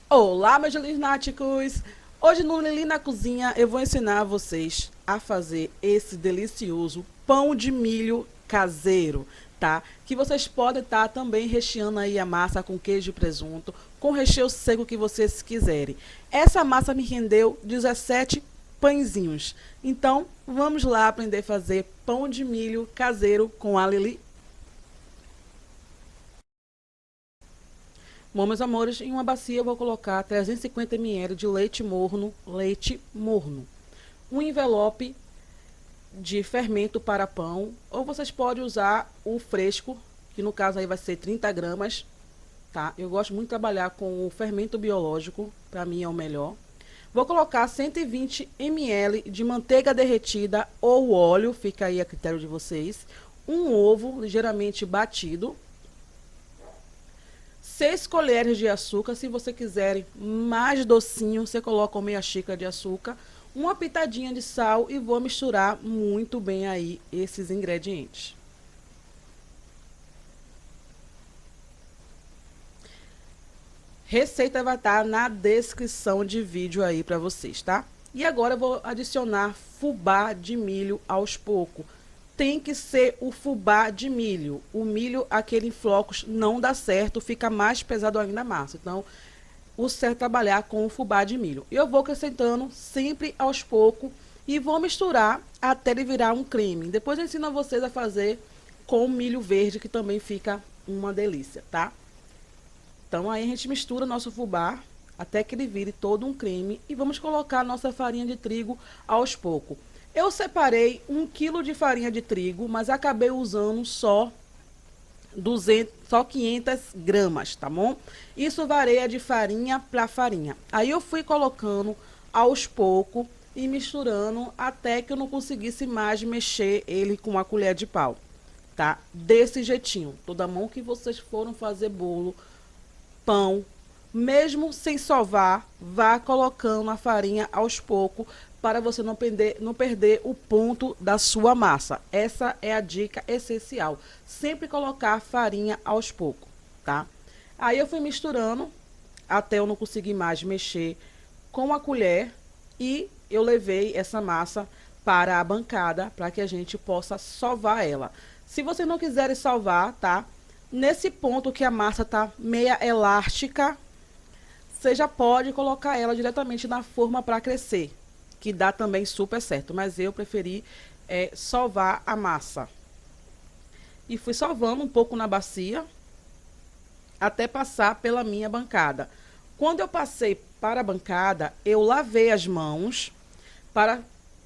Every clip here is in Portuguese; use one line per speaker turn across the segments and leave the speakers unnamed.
Olá, meus lináticos! Hoje no Lili na Cozinha eu vou ensinar vocês a fazer esse delicioso pão de milho caseiro, tá? Que vocês podem estar também recheando aí a massa com queijo e presunto, com recheio seco que vocês quiserem. Essa massa me rendeu 17 pãezinhos. Então, vamos lá aprender a fazer pão de milho caseiro com a Lili. Bom, meus amores, em uma bacia eu vou colocar 350 ml de leite morno, um envelope de fermento para pão, ou vocês podem usar o fresco, que no caso aí vai ser 30 gramas, tá? Eu gosto muito de trabalhar com o fermento biológico, para mim é o melhor. Vou colocar 120 ml de manteiga derretida ou óleo, fica aí a critério de vocês, um ovo ligeiramente batido, 6 colheres de açúcar. Se você quiser mais docinho, você coloca meia xícara de açúcar, uma pitadinha de sal e vou misturar muito bem aí esses ingredientes. Receita vai estar na descrição de vídeo aí para vocês, tá? E agora eu vou adicionar fubá de milho aos poucos. Tem que ser o fubá de milho. O milho, aquele em flocos, não dá certo, fica mais pesado ainda a massa. Então, o certo é trabalhar com o fubá de milho. Eu vou acrescentando sempre aos poucos e vou misturar até ele virar um creme. Depois eu ensino a vocês a fazer com milho verde, que também fica uma delícia, tá? Então aí a gente mistura nosso fubá até que ele vire todo um creme e vamos colocar nossa farinha de trigo aos poucos. Eu separei 1 kg de farinha de trigo, mas acabei usando só 500 gramas, tá bom? Isso varia de farinha para farinha. Aí eu fui colocando aos poucos e misturando até que eu não conseguisse mais mexer ele com a colher de pau, tá? Desse jeitinho. Toda mão que vocês foram fazer bolo, pão, mesmo sem sovar, vá colocando a farinha aos poucos para você não perder o ponto da sua massa. Essa é a dica essencial. Sempre colocar farinha aos poucos, tá? Aí eu fui misturando até eu não conseguir mais mexer com a colher e eu levei essa massa para a bancada para que a gente possa sovar ela. Se você não quiser salvar, tá? Nesse ponto que a massa tá meia elástica, você já pode colocar ela diretamente na forma para crescer, que dá também super certo. Mas eu preferi sovar a massa. E fui sovando um pouco na bacia, até passar pela minha bancada. Quando eu passei para a bancada, eu lavei as mãos para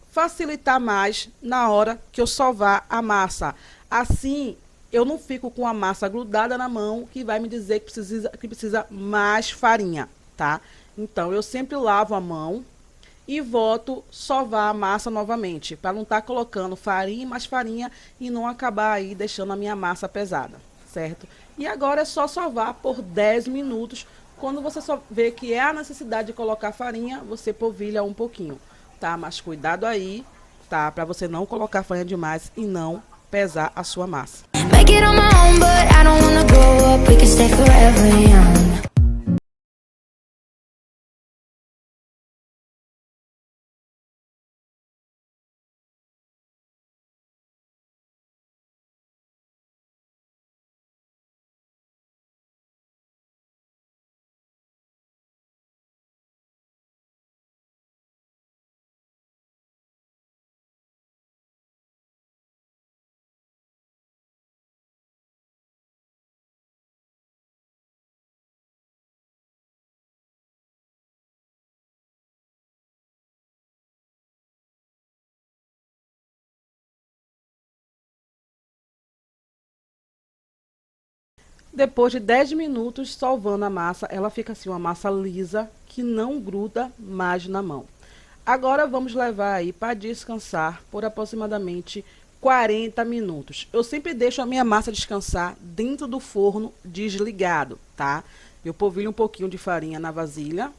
facilitar mais na hora que eu sovar a massa. Assim, eu não fico com a massa grudada na mão, que vai me dizer que precisa mais farinha, tá? Então, eu sempre lavo a mão e volto sovar a massa novamente, para não estar colocando farinha e mais farinha e não acabar aí deixando a minha massa pesada, certo? E agora é só sovar por 10 minutos. Quando você só vê que é a necessidade de colocar farinha, você polvilha um pouquinho, tá? Mas cuidado aí, tá? Para você não colocar farinha demais e não pesar a sua massa. Make it on my own, but I don't wanna grow up. We can stay forever young. Depois de 10 minutos solvando a massa, ela fica assim, uma massa lisa, que não gruda mais na mão. Agora vamos levar aí para descansar por aproximadamente 40 minutos. Eu sempre deixo a minha massa descansar dentro do forno desligado, tá? Eu polvilho um pouquinho de farinha na vasilha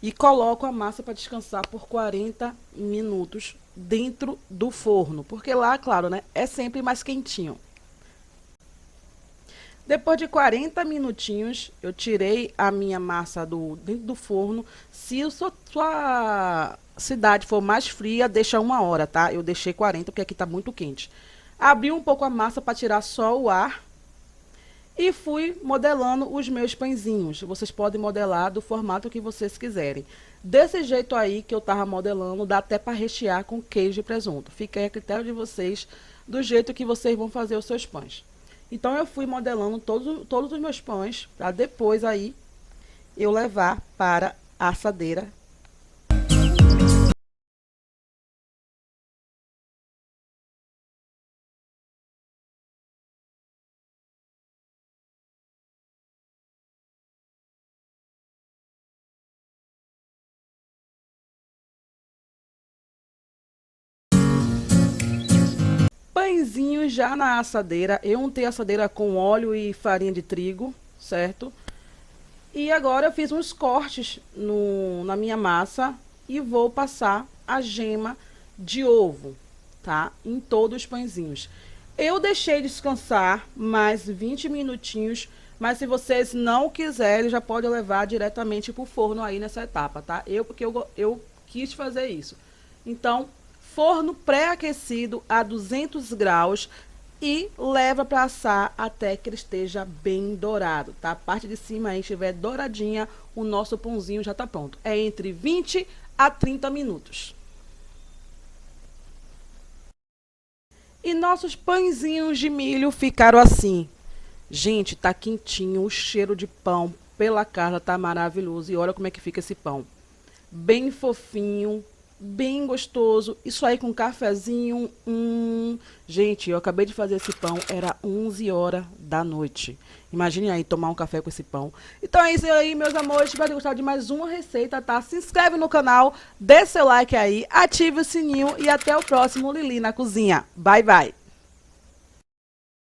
e coloco a massa para descansar por 40 minutos dentro do forno, porque lá, claro, né, é sempre mais quentinho. Depois de 40 minutinhos, eu tirei a minha massa dentro do forno. Se a sua cidade for mais fria, deixa 1 hora, tá? Eu deixei 40 porque aqui tá muito quente. Abri um pouco a massa para tirar só o ar e fui modelando os meus pãezinhos. Vocês podem modelar do formato que vocês quiserem. Desse jeito aí que eu tava modelando, dá até para rechear com queijo e presunto. Fica aí a critério de vocês, do jeito que vocês vão fazer os seus pães. Então eu fui modelando todos os meus pães, para depois aí eu levar para a assadeira. Pãezinhos já na assadeira. Eu untei a assadeira com óleo e farinha de trigo, certo? E agora eu fiz uns cortes na minha massa e vou passar a gema de ovo, tá? Em todos os pãezinhos. Eu deixei descansar mais 20 minutinhos, mas se vocês não quiserem, já pode levar diretamente pro forno aí nessa etapa, tá? Porque eu quis fazer isso. Então, forno pré-aquecido a 200 graus e leva para assar até que ele esteja bem dourado, tá? A parte de cima aí estiver douradinha, o nosso pãozinho já tá pronto. É entre 20 a 30 minutos. E nossos pãezinhos de milho ficaram assim. Gente, tá quentinho, o cheiro de pão pela Carla tá maravilhoso. E olha como é que fica esse pão. Bem fofinho, bem gostoso. Isso aí com cafezinho. Gente, eu acabei de fazer esse pão, era 11 horas da noite. Imagine aí tomar um café com esse pão. Então é isso aí, meus amores. Espero ter gostado de mais uma receita, tá? Se inscreve no canal, dê seu like aí, ative o sininho e até o próximo Lili na Cozinha. Bye, bye!